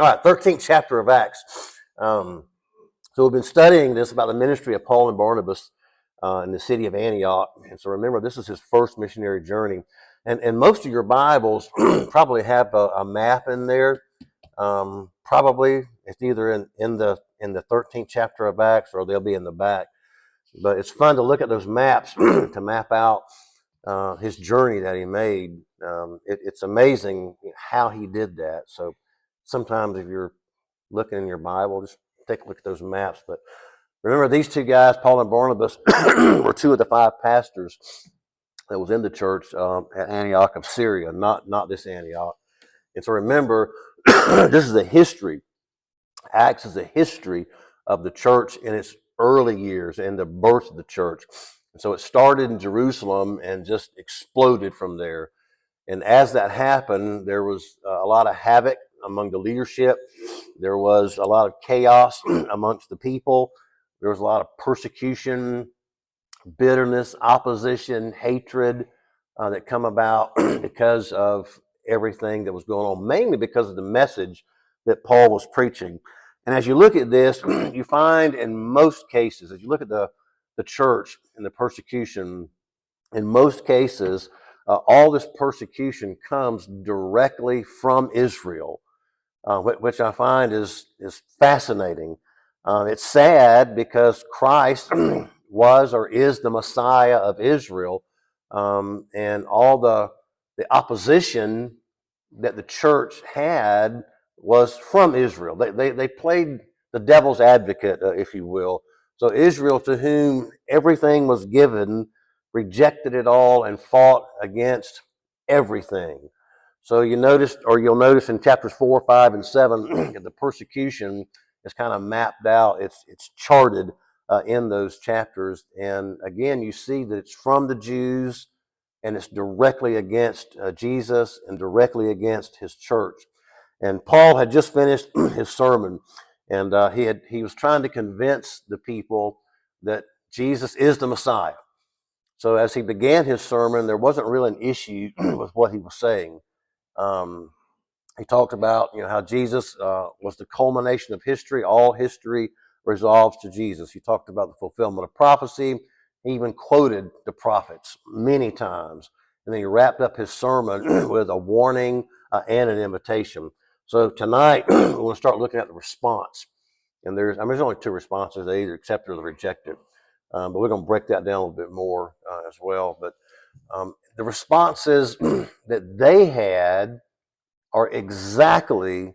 right, 13th chapter of Acts. So we've been studying this about the ministry of Paul and Barnabas in the city of Antioch. And so remember, this is his first missionary journey. And most of your Bibles probably have a map in there. Probably it's either in the 13th chapter of Acts, or they'll be in the back. But it's fun to look at those maps to map out his journey that he made. It's amazing how he did that. So sometimes if you're looking in your Bible, just take a look at those maps. But remember, these two guys, Paul and Barnabas, were two of the five pastors that was in the church at Antioch of Syria, not this Antioch. And so remember, this is a history. Acts is a history of the church in its early years and the birth of the church. And so it started in Jerusalem and just exploded from there. And as that happened, there was a lot of havoc among the leadership. There was a lot of chaos amongst the people. There was a lot of persecution, bitterness, opposition, hatred that come about because of everything that was going on, mainly because of the message that Paul was preaching. And as you look at this, you find in most cases, as you look at the church and the persecution, in most cases, all this persecution comes directly from Israel, which I find is fascinating. It's sad because Christ was or is the Messiah of Israel, and all the opposition that the church had was from Israel. They played the devil's advocate, if you will. So Israel, to whom everything was given, rejected it all and fought against everything. So you'll notice in chapters 4, 5, and 7, the persecution is kind of mapped out. It's charted in those chapters. And again, you see that it's from the Jews, and it's directly against Jesus and directly against his church. And Paul had just finished his sermon, and he was trying to convince the people that Jesus is the Messiah. So as he began his sermon, there wasn't really an issue with what he was saying. He talked about how Jesus was the culmination of history. All history resolves to Jesus. He talked about the fulfillment of prophecy. He even quoted the prophets many times. And then he wrapped up his sermon with a warning and an invitation. So tonight, we're going to start looking at the response. And there's only two responses. They either accept it or reject it. But we're going to break that down a little bit more as well. But the responses that they had are exactly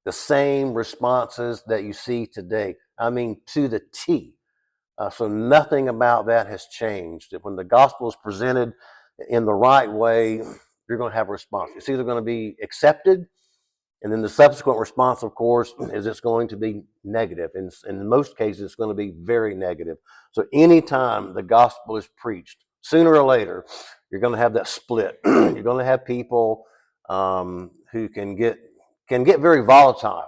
the same responses that you see today. I mean, to the T. So nothing about that has changed. When the gospel is presented in the right way, you're going to have a response. It's either going to be accepted, and then the subsequent response, of course, is it's going to be negative. And in most cases, it's going to be very negative. So anytime the gospel is preached, sooner or later, you're going to have that split. You're going to have people who can get very volatile.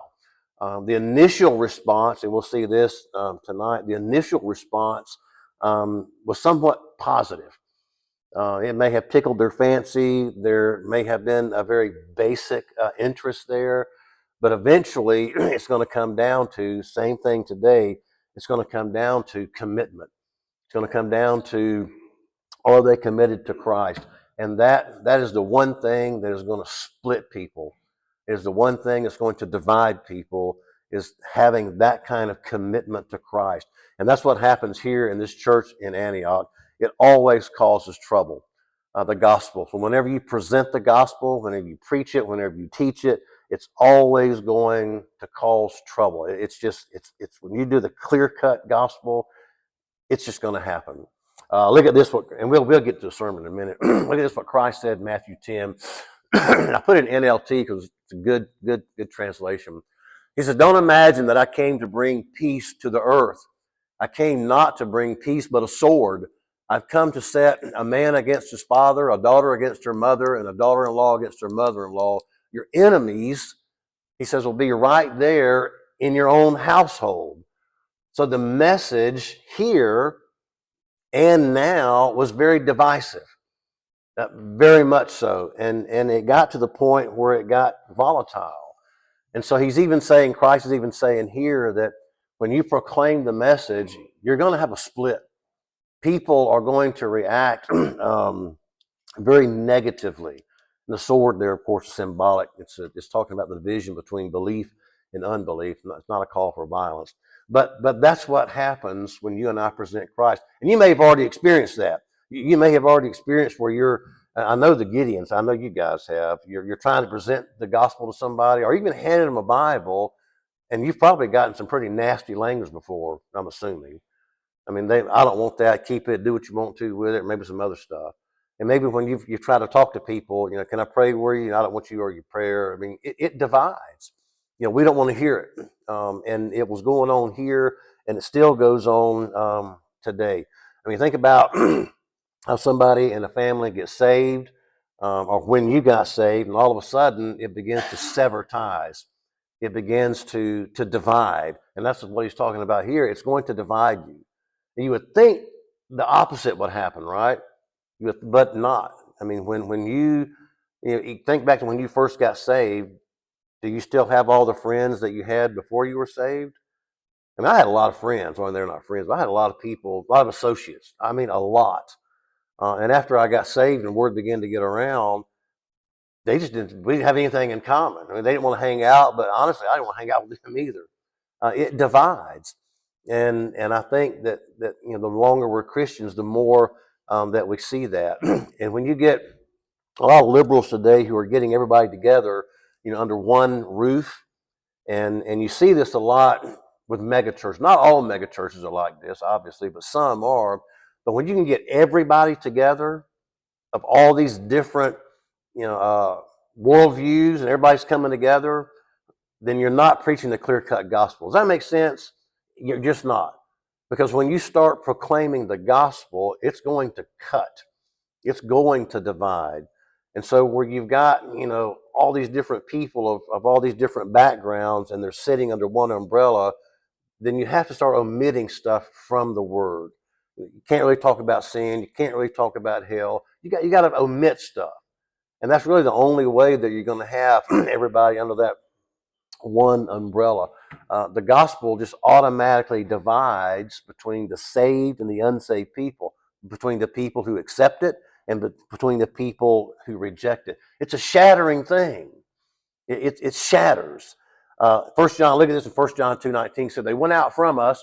The initial response, and we'll see this tonight, the initial response was somewhat positive. It may have tickled their fancy. There may have been a very basic interest there, but eventually it's going to come down to, same thing today, it's going to come down to commitment. It's going to come down to, are they committed to Christ? And that is the one thing that is going to split people, is the one thing that's going to divide people, is having that kind of commitment to Christ. And that's what happens here in this church in Antioch. It always causes trouble, the gospel. So whenever you present the gospel, whenever you preach it, whenever you teach it, it's always going to cause trouble. It's when you do the clear-cut gospel, it's just going to happen. Look at this, and we'll get to the sermon in a minute. Look at this, what Christ said in Matthew 10. I put it in NLT because it's a good translation. He says, "Don't imagine that I came to bring peace to the earth. I came not to bring peace, but a sword. I've come to set a man against his father, a daughter against her mother, and a daughter-in-law against her mother-in-law. Your enemies," he says, "will be right there in your own household." So the message here and now was very divisive, very much so. And it got to the point where it got volatile. And so he's even saying, Christ is even saying here that when you proclaim the message, you're going to have a split. People are going to react very negatively. And the sword there, of course, is symbolic. It's talking about the division between belief and unbelief. It's not a call for violence. But that's what happens when you and I present Christ. And you may have already experienced that. You may have already experienced where you're, I know the Gideons, I know you guys have, you're trying to present the gospel to somebody or even handed them a Bible, and you've probably gotten some pretty nasty language before, I'm assuming. I mean, I don't want that. Keep it. Do what you want to with it. Maybe some other stuff. And maybe when you try to talk to people, can I pray for you? I don't want you or your prayer. I mean, it divides. We don't want to hear it. And it was going on here, and it still goes on today. I mean, think about how somebody in a family gets saved, or when you got saved, and all of a sudden it begins to sever ties. It begins to divide, and that's what he's talking about here. It's going to divide you. And you would think the opposite would happen, right? But not. I mean, when you think back to when you first got saved, do you still have all the friends that you had before you were saved? I mean, I had a lot of friends. Well, they're not friends, but I had a lot of people, a lot of associates. I mean, a lot. And after I got saved and word began to get around, we didn't have anything in common. I mean, they didn't want to hang out, but honestly, I didn't want to hang out with them either. It divides. And I think that the longer we're Christians, the more that we see that. And when you get a lot of liberals today who are getting everybody together, under one roof, and you see this a lot with megachurches. Not all megachurches are like this, obviously, but some are. But when you can get everybody together of all these different, worldviews, and everybody's coming together, then you're not preaching the clear-cut gospel. Does that make sense? You're just not. Because when you start proclaiming the gospel, it's going to cut. It's going to divide. And so where you've got, all these different people of all these different backgrounds, and they're sitting under one umbrella, then you have to start omitting stuff from the word. You can't really talk about sin. You can't really talk about hell. You got to omit stuff. And that's really the only way that you're going to have everybody under that one umbrella. The gospel just automatically divides between the saved and the unsaved people, between the people who accept it and between the people who reject it. It's a shattering thing. It shatters. 1 John, look at this in 1 John 2:19. So they went out from us,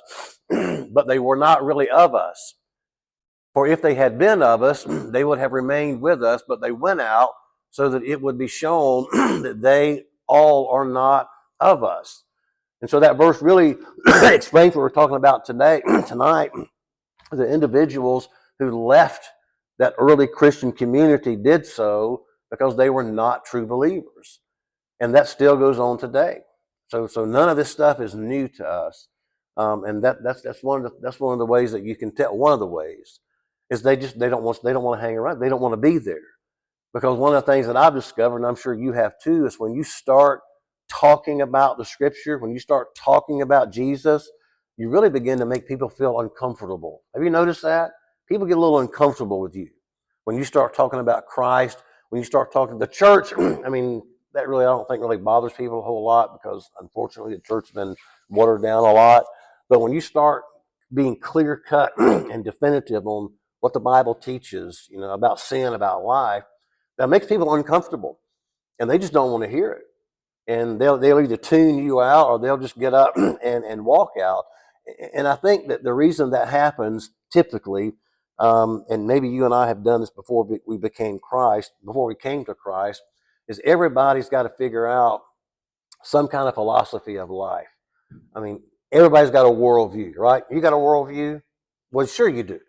but they were not really of us. For if they had been of us, they would have remained with us, but they went out so that it would be shown that they all are not of us. And so that verse really explains what we're talking about tonight. The individuals who left that early Christian community did so because they were not true believers. And that still goes on today. So none of this stuff is new to us. And that's one of the ways that you can tell. One of the ways is they don't want to hang around. They don't want to be there. Because one of the things that I've discovered, and I'm sure you have too, is when you start talking about the scripture, when you start talking about Jesus, you really begin to make people feel uncomfortable. Have you noticed that? People get a little uncomfortable with you. When you start talking about Christ, when you start talking to the church, I mean, that really, I don't think really bothers people a whole lot because unfortunately the church has been watered down a lot. But when you start being clear cut and definitive on what the Bible teaches, about sin, about life, that makes people uncomfortable, and they just don't want to hear it. And they'll either tune you out or they'll just get up and walk out. And I think that the reason that happens typically, and maybe you and I have done this before we came to Christ, is everybody's got to figure out some kind of philosophy of life. I mean, everybody's got a worldview, right? You got a worldview? Well, sure you do.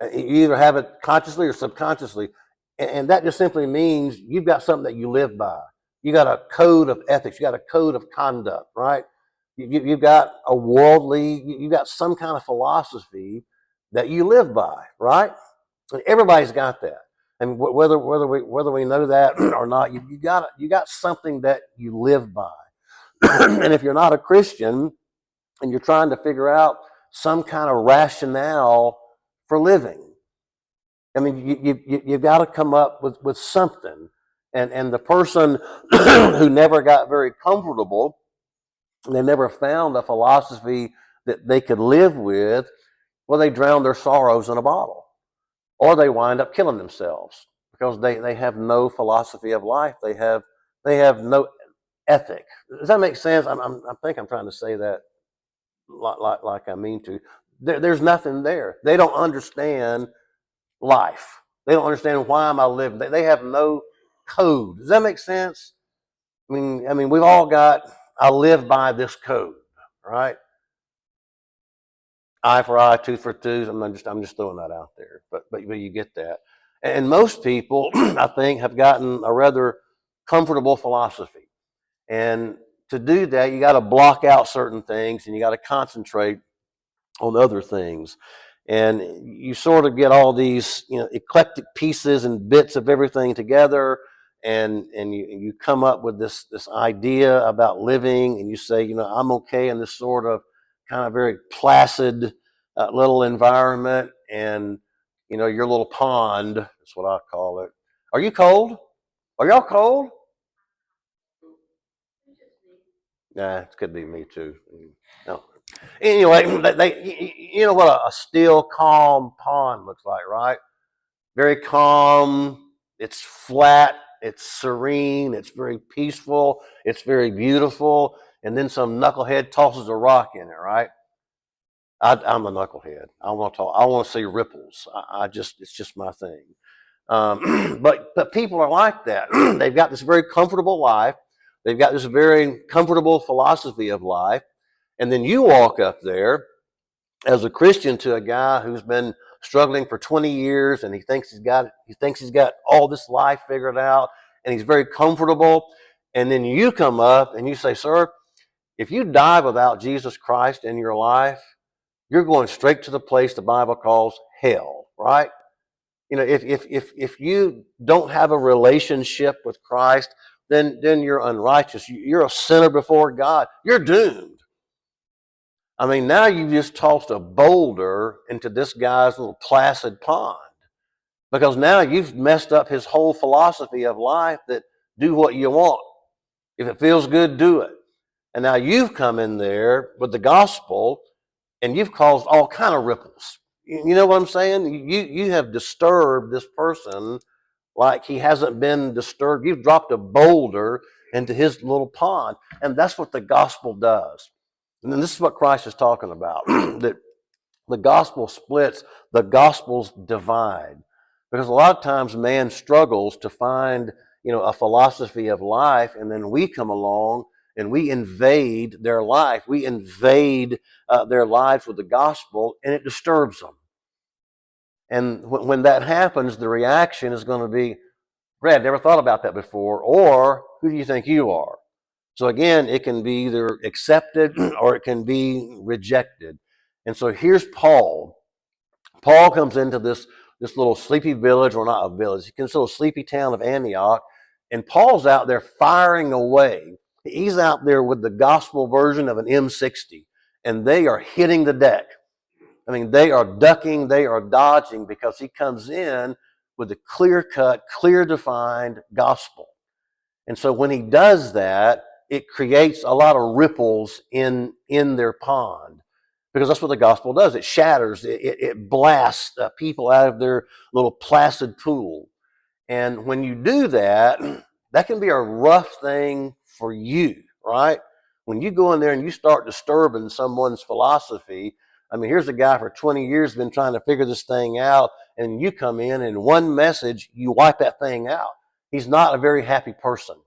You either have it consciously or subconsciously. And that just simply means you've got something that you live by. You got a code of ethics. You got a code of conduct, right? You've got you got some kind of philosophy that you live by, right? And everybody's got that. And whether we know that or not, you got something that you live by. And if you're not a Christian and you're trying to figure out some kind of rationale for living, I mean, you've got to come up with something. And the person who never got very comfortable They never found a philosophy that they could live with. Well, they drown their sorrows in a bottle, or they wind up killing themselves because they have no philosophy of life. They have no ethic. Does that make sense? I think I'm trying to say that like I mean to. There's nothing there. They don't understand life. They don't understand why am I living. They have no code. Does that make sense? I mean, we've all got. I live by this code, right? Eye for eye, tooth for tooth. I'm just throwing that out there, but you get that. And most people, I think, have gotten a rather comfortable philosophy. And to do that, you got to block out certain things, and you got to concentrate on other things. And you sort of get all these, eclectic pieces and bits of everything together, and you come up with this idea about living, and you say, I'm okay in this sort of kind of very placid little environment, and your little pond. That's what I call it. Are you cold? Are y'all cold? Nah, it could be me too. No. Anyway, you know what a still, calm pond looks like, right? Very calm. It's flat. It's serene. It's very peaceful. It's very beautiful. And then some knucklehead tosses a rock in it, right? I'm a knucklehead. I want to talk. I want to see ripples. It's just my thing. But people are like that. They've got this very comfortable life. They've got this very comfortable philosophy of life. And then you walk up there as a Christian to a guy who's been struggling for 20 years, and he thinks he's got all this life figured out, and he's very comfortable. And then you come up and you say, "Sir, if you die without Jesus Christ in your life, you're going straight to the place the Bible calls hell," right? If you don't have a relationship with Christ, then you're unrighteous. You're a sinner before God. You're doomed. I mean, now you've just tossed a boulder into this guy's little placid pond, because now you've messed up his whole philosophy of life, that do what you want. If it feels good, do it. And now you've come in there with the gospel, and you've caused all kind of ripples. You know what I'm saying? You have disturbed this person like he hasn't been disturbed. You've dropped a boulder into his little pond. And that's what the gospel does. And then this is what Christ is talking about, that the gospel splits, the gospels divide. Because a lot of times man struggles to find, a philosophy of life, and then we come along and we invade their life. We invade their lives with the gospel, and it disturbs them. And when that happens, the reaction is going to be, "Brad, never thought about that before," or "Who do you think you are?" So again, it can be either accepted or it can be rejected. And so here's Paul. Paul comes into this little sleepy village, or not a village, he comes to a sleepy town of Antioch, and Paul's out there firing away. He's out there with the gospel version of an M60, and they are hitting the deck. I mean, they are ducking, they are dodging, because he comes in with a clear cut, clear defined gospel. And so when he does that, it creates a lot of ripples in their pond, because that's what the gospel does. It shatters, it blasts people out of their little placid pool. And when you do that, that can be a rough thing for you, right? When you go in there and you start disturbing someone's philosophy. I mean, here's a guy for 20 years been trying to figure this thing out, and you come in and one message, you wipe that thing out. He's not a very happy person.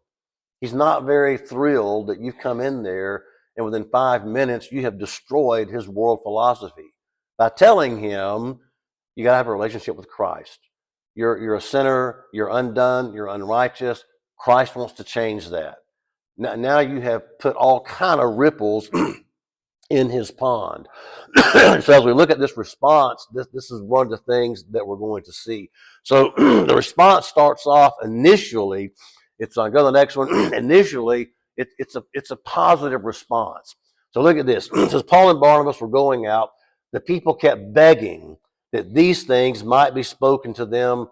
He's not very thrilled that you've come in there and within 5 minutes you have destroyed his world philosophy by telling him you got to have a relationship with Christ. You're a sinner, you're undone, you're unrighteous. Christ wants to change that. Now you have put all kind of ripples in his pond. So as we look at this response, this is one of the things that we're going to see. So the response starts off initially. Go to the next one. Initially, it's a positive response. So look at this. It says Paul and Barnabas were going out. The people kept begging that these things might be spoken to them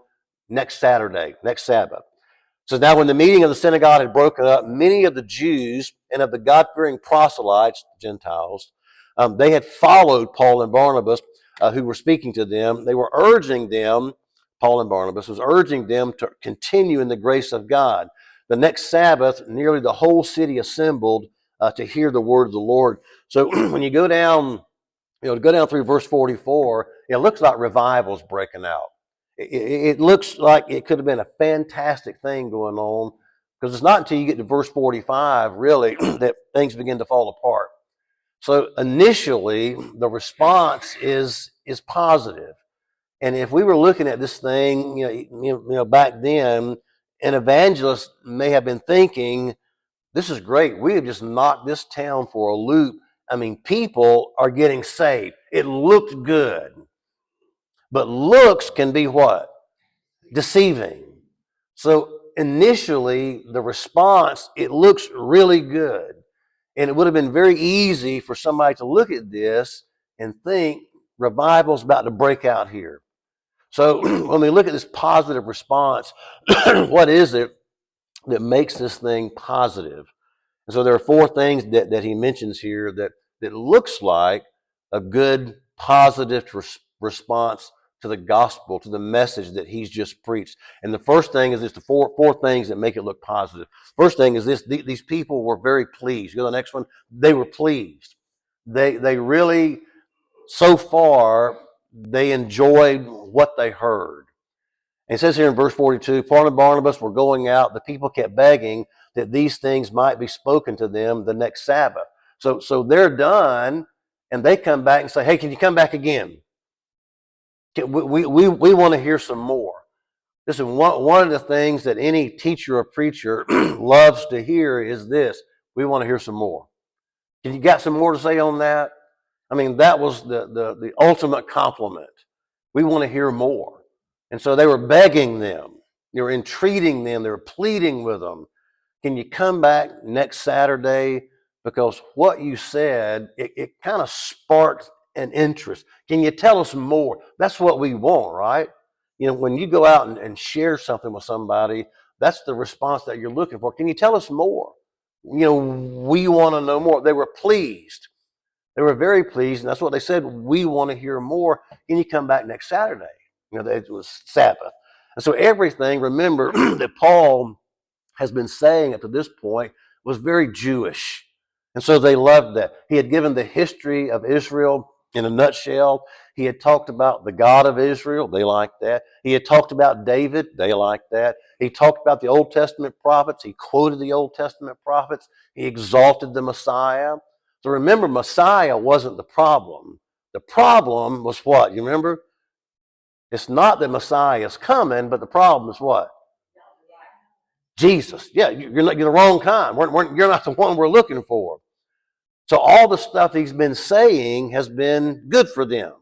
next Saturday, next Sabbath. So now when the meeting of the synagogue had broken up, many of the Jews and of the God-fearing proselytes, Gentiles, they had followed Paul and Barnabas, who were speaking to them. They were urging them, Paul and Barnabas was urging them to continue in the grace of God. The next Sabbath, nearly the whole city assembled to hear the word of the Lord. So when you go down, through verse 44, it looks like revival's breaking out. It looks like it could have been a fantastic thing going on, because it's not until you get to verse 45 really that things begin to fall apart. So initially the response is positive. And if we were looking at this thing, back then, an evangelist may have been thinking, this is great. We have just knocked this town for a loop. I mean, people are getting saved. It looked good. But looks can be what? Deceiving. So initially, the response, it looks really good. And it would have been very easy for somebody to look at this and think revival's about to break out here. So when we look at this positive response, what is it that makes this thing positive? And so there are four things that he mentions here that looks like a good, positive response to the gospel, to the message that he's just preached. And the first thing is this, the four things that make it look positive. First thing is this, these people were very pleased. Go to the next one. They were pleased. They really, so far, they enjoyed what they heard. And it says here in verse 42, Paul and Barnabas were going out. The people kept begging that these things might be spoken to them the next Sabbath. So they're done, and they come back and say, hey, can you come back again? We want to hear some more. This is one of the things that any teacher or preacher loves to hear is this. We want to hear some more. Can you got some more to say on that? I mean, that was the ultimate compliment. We want to hear more. And so they were begging them. They were entreating them. They were pleading with them. Can you come back next Saturday? Because what you said, it kind of sparked an interest. Can you tell us more? That's what we want, right? When you go out and share something with somebody, that's the response that you're looking for. Can you tell us more? We want to know more. They were pleased. They were very pleased, and that's what they said. We want to hear more. Can you come back next Saturday? It was Sabbath. And so everything, remember, that Paul has been saying up to this point was very Jewish. And so they loved that. He had given the history of Israel in a nutshell. He had talked about the God of Israel. They liked that. He had talked about David. They liked that. He talked about the Old Testament prophets. He quoted the Old Testament prophets. He exalted the Messiah. So remember, Messiah wasn't the problem. The problem was what? You remember? It's not that Messiah is coming, but the problem is what? Jesus. Yeah, you're the wrong kind. You're not the one we're looking for. So all the stuff he's been saying has been good for them.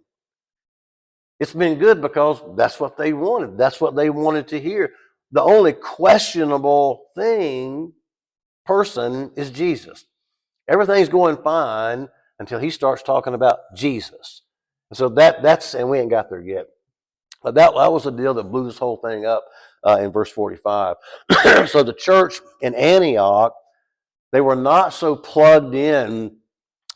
It's been good because that's what they wanted. That's what they wanted to hear. The only questionable person is Jesus. Everything's going fine until he starts talking about Jesus. And so and we ain't got there yet. But that was the deal that blew this whole thing up in verse 45. So the church in Antioch, they were not so plugged in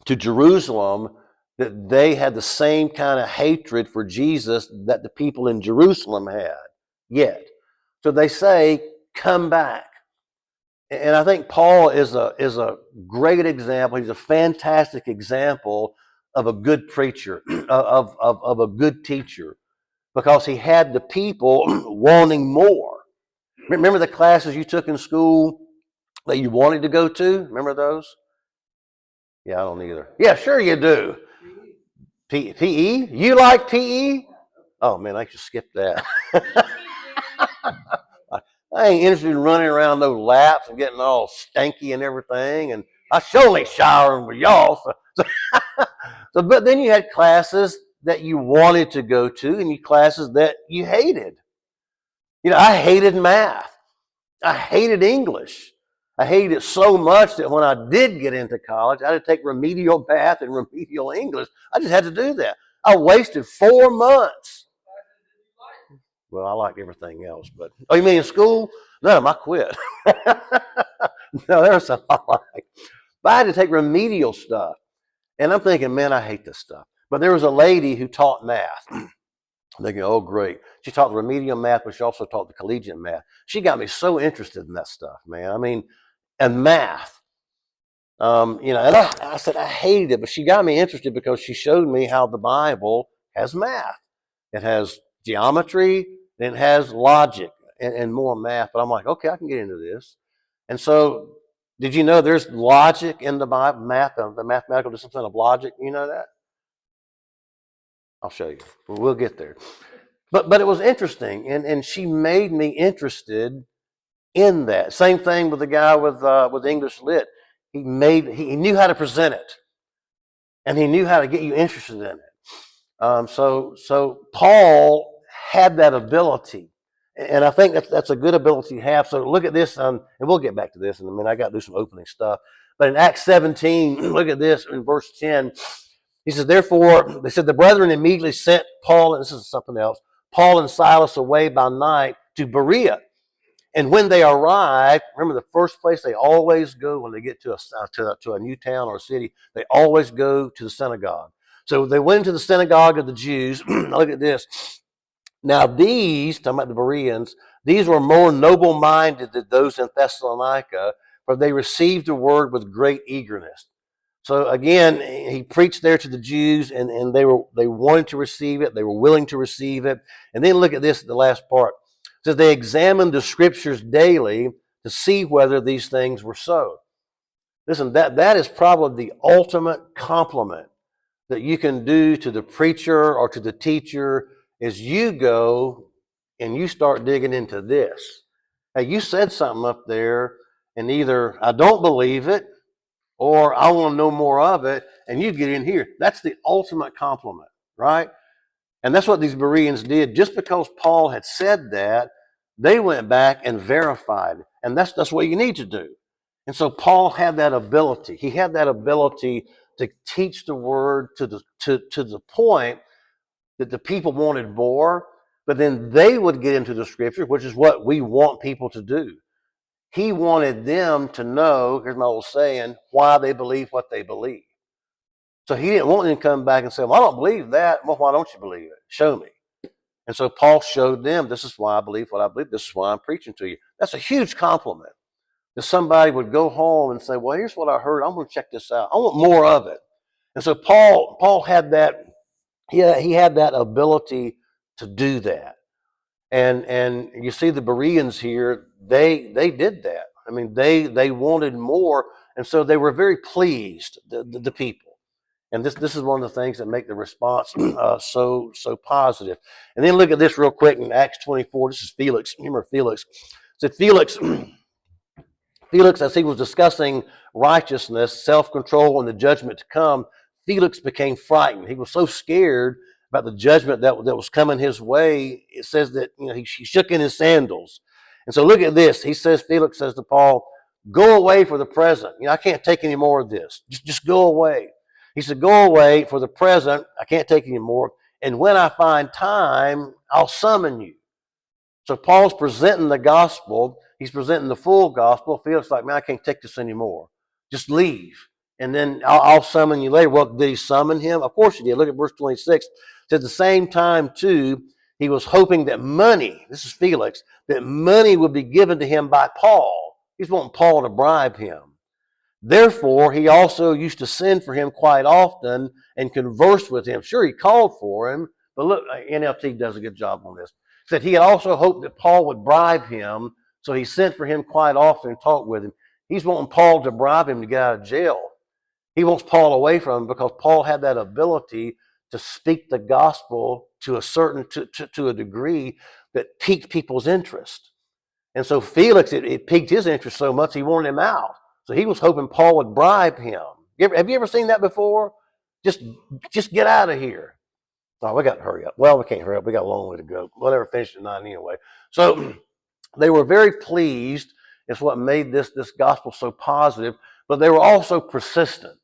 to Jerusalem that they had the same kind of hatred for Jesus that the people in Jerusalem had yet. So they say, come back. And I think Paul is a great example. He's a fantastic example of a good preacher, of a good teacher, because he had the people wanting more. Remember the classes you took in school that you wanted to go to? Remember those? Yeah, I don't either. Yeah, sure you do. PE? You like PE? Oh man, I should skip that. I ain't interested in running around those laps and getting all stanky and everything. And I surely showering with y'all. But then you had classes that you wanted to go to and classes that you hated. I hated math. I hated English. I hated it so much that when I did get into college, I had to take remedial math and remedial English. I just had to do that. I wasted 4 months. Well, I liked everything else, but oh, you mean in school? No, I quit. No, there was some I liked. But I had to take remedial stuff. And I'm thinking, man, I hate this stuff. But there was a lady who taught math. I'm thinking, oh, great. She taught the remedial math, but she also taught the collegiate math. She got me so interested in that stuff, man. I mean, and math. And I said I hated it, but she got me interested because she showed me how the Bible has math. It has geometry, and it has logic and more math. But I'm like, okay, I can get into this. And so, did you know there's logic in the Bible, math, the mathematical discipline of logic? You know that? I'll show you. We'll get there. But it was interesting, and she made me interested in that. Same thing with the guy with English Lit. He knew how to present it, and he knew how to get you interested in it. So Paul had that ability, and I think that's a good ability to have. So look at this, and we'll get back to this in a minute. I got to do some opening stuff. But in Acts 17, look at this in verse 10. He says, therefore, they said the brethren immediately sent Paul, and this is something else, Paul and Silas away by night to Berea. And when they arrived, remember the first place they always go when they get to a new town or a city, they always go to the synagogue. So they went into the synagogue of the Jews. Look at this. Now these, talking about the Bereans, these were more noble-minded than those in Thessalonica, for they received the word with great eagerness. So again, he preached there to the Jews, and they wanted to receive it. They were willing to receive it. And then look at this, the last part. It says they examined the scriptures daily to see whether these things were so. Listen, that is probably the ultimate compliment that you can do to the preacher or to the teacher is you go and you start digging into this. Hey, you said something up there, and either I don't believe it or I want to know more of it, and you get in here. That's the ultimate compliment, right? And that's what these Bereans did. Just because Paul had said that, they went back and verified. And that's what you need to do. And so Paul had that ability. He had that ability to teach the word to the point that the people wanted more, but then they would get into the scripture, which is what we want people to do. He wanted them to know, here's my old saying, why they believe what they believe. So he didn't want them to come back and say, well, I don't believe that. Well, why don't you believe it? Show me. And so Paul showed them, this is why I believe what I believe. This is why I'm preaching to you. That's a huge compliment. That somebody would go home and say, well, here's what I heard. I'm going to check this out. I want more of it. And so Paul had that, he had that ability to do that. And you see the Bereans here, they did that. I mean, they wanted more, and so they were very pleased, the people. And this is one of the things that make the response so positive. And then look at this real quick in Acts 24. This is Felix. Remember Felix? It said Felix, as he was discussing righteousness, self-control, and the judgment to come, Felix became frightened. He was so scared about the judgment that was coming his way. It says that he shook in his sandals. And so look at this. Felix says to Paul, "Go away for the present. I can't take any more of this. Just go away." He said, "Go away for the present. I can't take any more. And when I find time, I'll summon you." So Paul's presenting the gospel. He's presenting the full gospel. Felix like, man, I can't take this anymore. Just leave. And then I'll summon you later. Well, did he summon him? Of course he did. Look at verse 26. It's at the same time, too, he was hoping that money, this is Felix, that money would be given to him by Paul. He's wanting Paul to bribe him. Therefore, he also used to send for him quite often and converse with him. Sure, he called for him, but look, NLT does a good job on this. Said he had also hoped that Paul would bribe him, so he sent for him quite often and talked with him. He's wanting Paul to bribe him to get out of jail. He wants Paul away from him because Paul had that ability to speak the gospel to a degree that piqued people's interest. And so Felix, it piqued his interest so much he wanted him out. So he was hoping Paul would bribe him. Have you ever seen that before? Just get out of here. Oh, we got to hurry up. Well, we can't hurry up. We got a long way to go. We'll never finish at 9 anyway. So they were very pleased. It's what made this gospel so positive, but they were also persistent.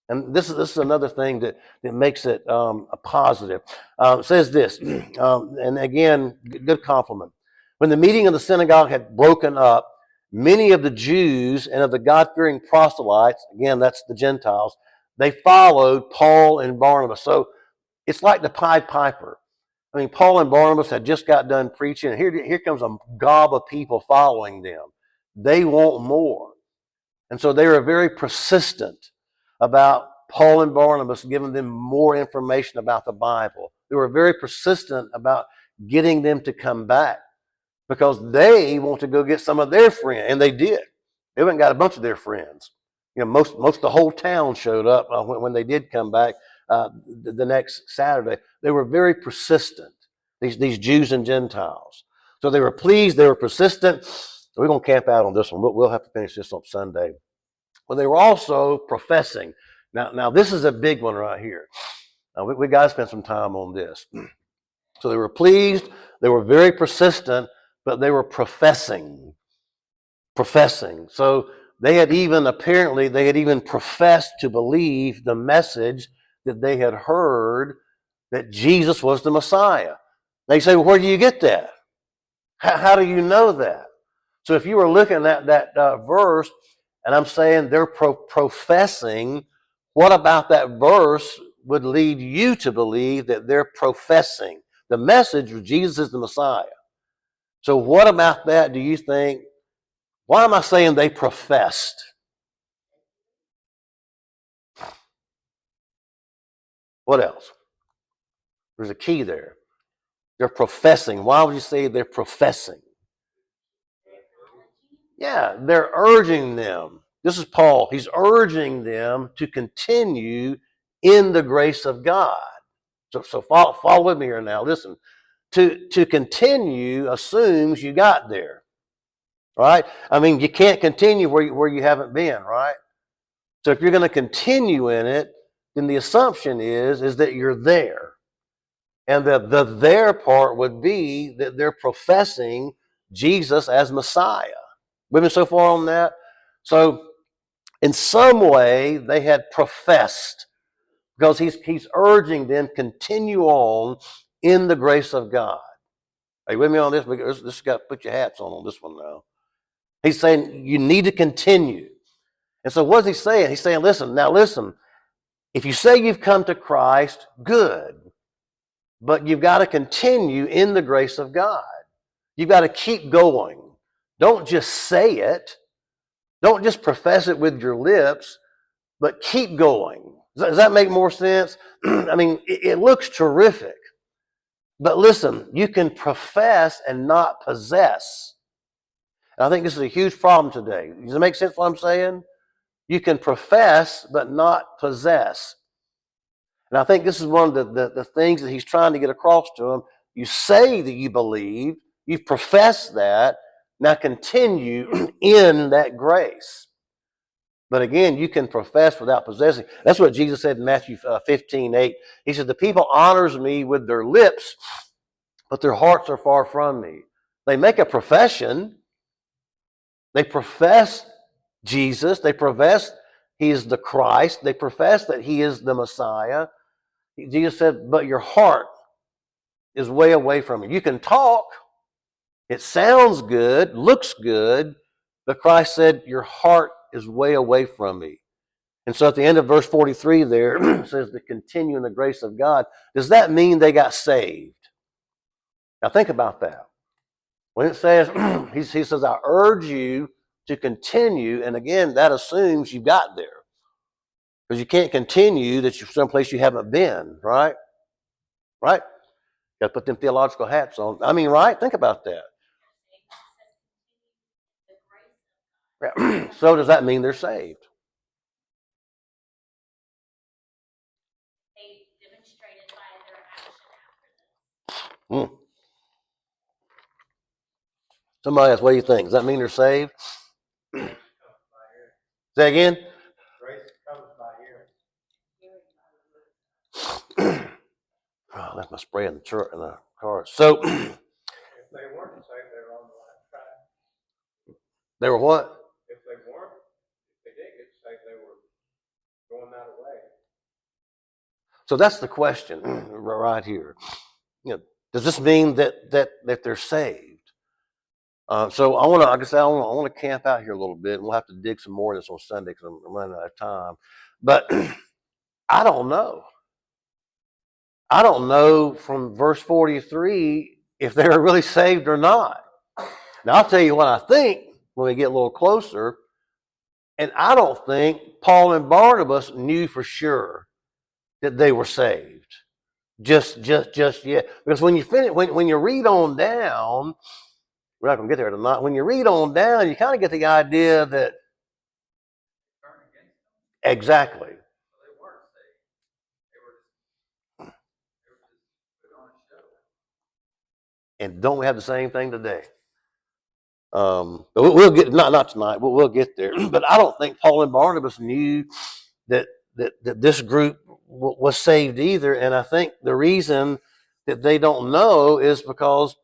And this is another thing that makes it a positive. It says this, and again, good compliment. When the meeting of the synagogue had broken up, many of the Jews and of the God-fearing proselytes, again, that's the Gentiles, they followed Paul and Barnabas. So it's like the Pied Piper. I mean, Paul and Barnabas had just got done preaching, and here comes a gob of people following them. They want more. And so they were very persistent about Paul and Barnabas giving them more information about the Bible. They were very persistent about getting them to come back because they want to go get some of their friends, and they did. They went and got a bunch of their friends. You know, most of the whole town showed up when they did come back the next Saturday. They were very persistent, these Jews and Gentiles. So they were pleased, they were persistent. We're going to camp out on this one. We'll have to finish this on Sunday. Well, they were also professing. Now this is a big one right here. We got to spend some time on this. So they were pleased, they were very persistent, but they were professing. Professing. So they had even professed to believe the message that they had heard that Jesus was the Messiah. They say, well, where do you get that? How do you know that? So if you were looking at that verse, and I'm saying they're professing, what about that verse would lead you to believe that they're professing the message of Jesus is the Messiah? So what about that do you think? Why am I saying they professed? What else? There's a key there. They're professing. Why would you say they're professing? Yeah, they're urging them. This is Paul. He's urging them to continue in the grace of God. So follow with me here now. Listen, to continue assumes you got there, right? I mean, you can't continue where you haven't been, right? So if you're going to continue in it, then the assumption is that you're there. And the there part would be that they're professing Jesus as Messiah. We've been so far on that. So in some way they had professed because he's urging them continue on in the grace of God. Are you with me on this? This got to put your hats on this one now. He's saying you need to continue. And so what is he saying? He's saying, listen, if you say you've come to Christ, good. But you've got to continue in the grace of God. You've got to keep going. Don't just say it. Don't just profess it with your lips, but keep going. Does that make more sense? I mean, it looks terrific. But listen, you can profess and not possess. And I think this is a huge problem today. Does it make sense what I'm saying? You can profess but not possess. And I think this is one of the things that he's trying to get across to them. You say that you believe, you've professed that, now continue in that grace. But again, you can profess without possessing. That's what Jesus said in Matthew 15:8. He said, the people honors me with their lips, but their hearts are far from me. They make a profession. They profess Jesus. They profess he is the Christ. They profess that he is the Messiah. Jesus said, but your heart is way away from me. You can talk. It sounds good, looks good, but Christ said, your heart is way away from me. And so at the end of verse 43 there, it says to continue in the grace of God. Does that mean they got saved? Now think about that. When it says, he says, I urge you to continue, and again, that assumes you got there. Because you can't continue that you're someplace you haven't been, right? Right? Got to put them theological hats on. I mean, right? Think about that. Yeah. So does that mean they're saved? Hmm. Somebody else, what do you think? Does that mean they're saved? Say again? Oh, I left my spray in the truck in the car. So they were what? So that's the question right here. Does this mean that they're saved? So I want to, like I said, I want to camp out here a little bit, and we'll have to dig some more of this on Sunday because I'm running out of time. But I don't know. I don't know from verse 43 if they're really saved or not. Now I'll tell you what I think when we get a little closer. And I don't think Paul and Barnabas knew for sure that they were saved. Just yet. Because when you finish, when you read on down, we're not gonna get there tonight. When you read on down, you kind of get the idea that exactly. And don't we have the same thing today? But we'll get not tonight. We'll get there. But I don't think Paul and Barnabas knew that that this group was saved either. And I think the reason that they don't know is because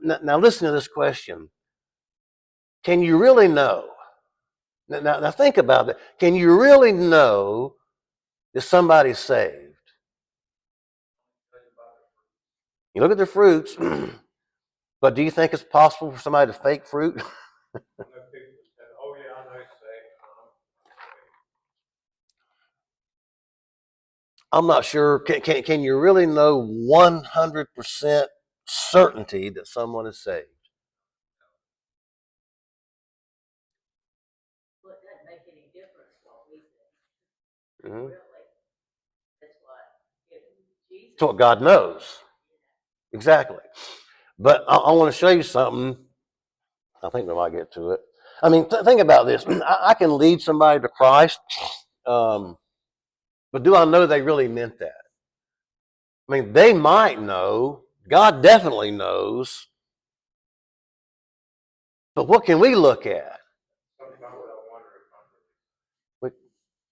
now listen to this question: can you really know? Now think about it. Can you really know that somebody's saved? You look at their fruits, but do you think it's possible for somebody to fake fruit? I'm not sure. Can you really know 100% certainty that someone is saved? Mm-hmm. It's what God knows. Exactly. But I want to show you something. I think we might get to it. I mean, think about this. I can lead somebody to Christ, but do I know they really meant that? I mean, they might know. God definitely knows. But what can we look at?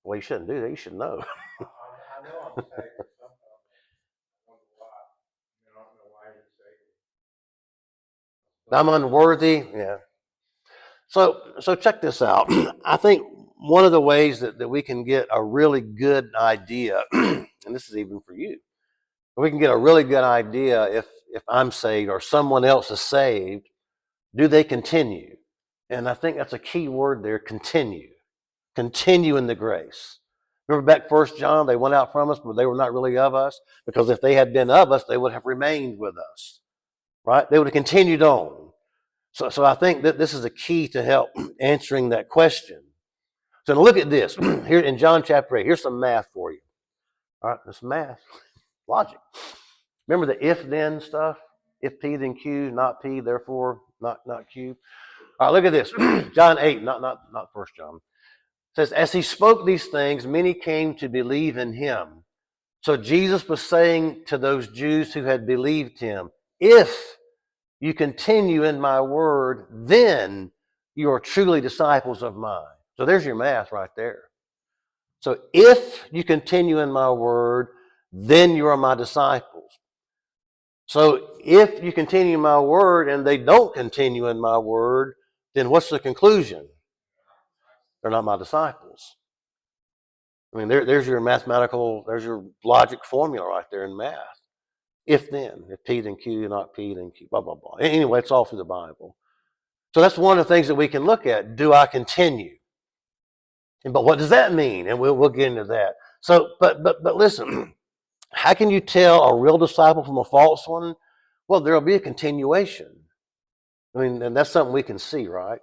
Well, you shouldn't do that. You should know. I'm unworthy. Yeah. So check this out. I think one of the ways that we can get a really good idea, and this is even for you, we can get a really good idea if I'm saved or someone else is saved. Do they continue? And I think that's a key word there: continue. Continue in the grace. Remember back First John, they went out from us, but they were not really of us, because if they had been of us, they would have remained with us, right? They would have continued on. So I think that this is a key to help answering that question. So look at this here in John chapter 8. Here's some math for you. All right, this math, logic. Remember the if-then stuff? If P, then Q, not P, therefore not Q. All right, look at this. John 8, not First John. It says, as he spoke these things, many came to believe in him. So Jesus was saying to those Jews who had believed him, if you continue in my word, then you are truly disciples of mine. So there's your math right there. So if you continue in my word, then you are my disciples. So if you continue in my word and they don't continue in my word, then what's the conclusion? They're not my disciples. I mean, there's your there's your logic formula right there in math. If then, if P then Q, not P then Q, blah, blah, blah. Anyway, it's all through the Bible. So that's one of the things that we can look at. Do I continue? But what does that mean? And we'll get into that. So, but listen, how can you tell a real disciple from a false one? Well, there'll be a continuation. I mean, and that's something we can see, right?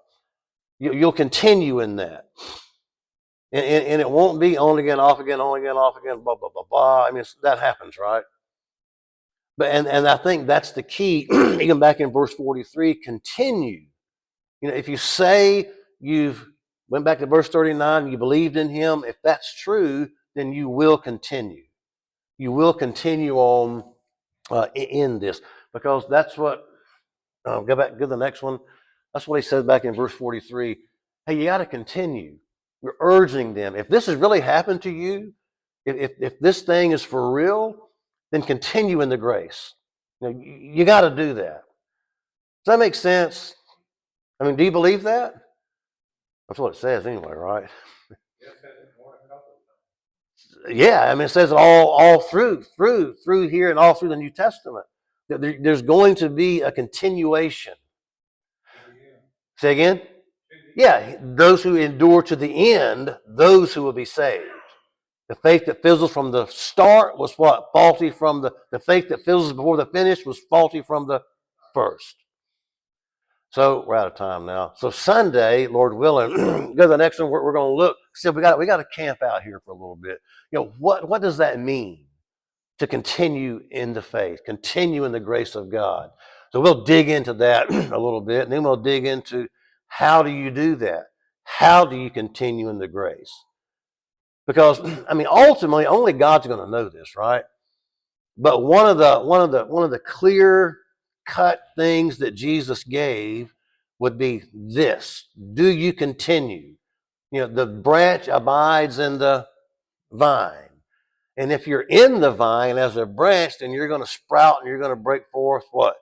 You'll continue in that. And it won't be on again, off again, on again, off again, blah, blah, blah, blah. I mean, that happens, right? But and I think that's the key. Even back in verse 43, continue. If you say you've went back to verse 39, you believed in him, if that's true, then you will continue. You will continue on in this, because that's what, go back to the next one. That's what he says back in verse 43. Hey, you got to continue. We're urging them. If this has really happened to you, if this thing is for real, then continue in the grace. You got to do that. Does that make sense? I mean, do you believe that? That's what it says anyway, right? Yeah, I mean, it says it all through here and all through the New Testament. There's going to be a continuation. Say again? Yeah, those who endure to the end, those who will be saved. The faith that fizzles from the start was what? Faulty from the faith that fizzles before the finish was faulty from the first. So we're out of time now. So Sunday, Lord willing, go to the next one. We're going to look. So we got to camp out here for a little bit. What does that mean to continue in the faith, continue in the grace of God? So we'll dig into that a little bit, and then we'll dig into how do you do that? How do you continue in the grace? Because I mean, ultimately, only God's going to know this, right? But one of the clear cut things that Jesus gave would be this: do you continue? The branch abides in the vine, and if you're in the vine as a branch, then you're going to sprout and you're going to break forth what?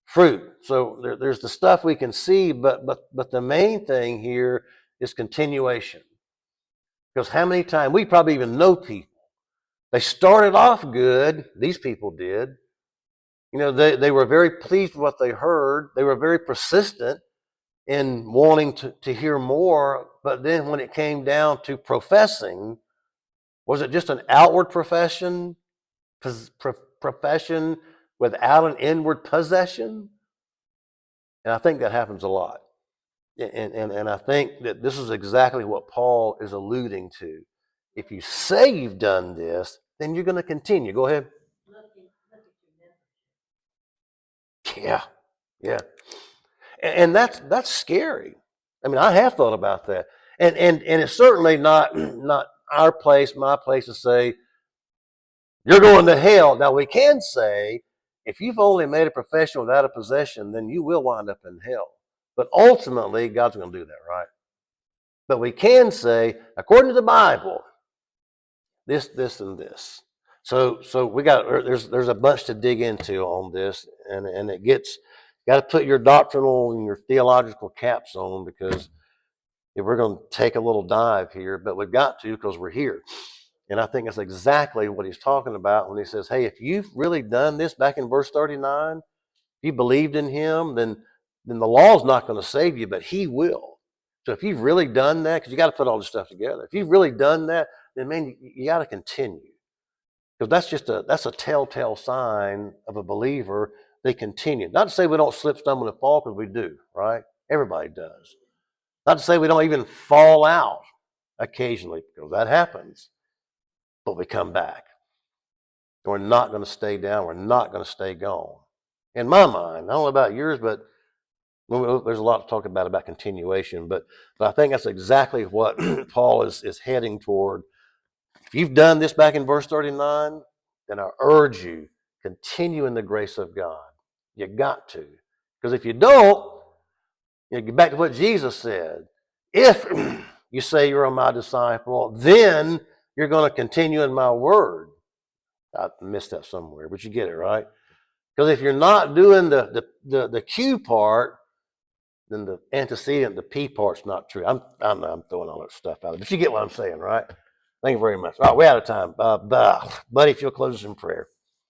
Fruit. So there's the stuff we can see, but the main thing here is continuation. Because how many times we probably even know people. They started off good, these people did. They were very pleased with what they heard. They were very persistent in wanting to hear more. But then when it came down to professing, was it just an outward profession without an inward possession? And I think that happens a lot. And I think that this is exactly what Paul is alluding to. If you say you've done this, then you're going to continue. Go ahead. Yeah, yeah, and that's scary. I mean, I have thought about that, and it's certainly not our place, my place to say you're going to hell. Now we can say if you've only made a profession without a possession, then you will wind up in hell. But ultimately, God's going to do that, right? But we can say, according to the Bible, this, and this. So we got there's a bunch to dig into on this, and it gets got to put your doctrinal and your theological caps on because if we're going to take a little dive here, but we've got to because we're here. And I think that's exactly what he's talking about when he says, hey, if you've really done this back in verse 39, if you believed in him, then the law's not going to save you, but he will. So if you've really done that, because you got to put all this stuff together, if you've really done that, then man, you got to continue. Because that's a telltale sign of a believer. They continue. Not to say we don't slip, stumble, and fall, because we do, right? Everybody does. Not to say we don't even fall out occasionally, because that happens. But we come back. We're not going to stay down. We're not going to stay gone. In my mind, I don't know about yours, but there's a lot to talk about continuation. But I think that's exactly what Paul is heading toward. If you've done this back in verse 39, then I urge you, continue in the grace of God. You got to. Because if you don't, get back to what Jesus said. If you say you're my disciple, then you're going to continue in my word. I missed that somewhere, but you get it, right? Because if you're not doing the Q part, then the antecedent, the P part's not true. I'm throwing all that stuff out, but you get what I'm saying, right? Thank you very much. All right, we're out of time. Buddy, if you'll close us in prayer.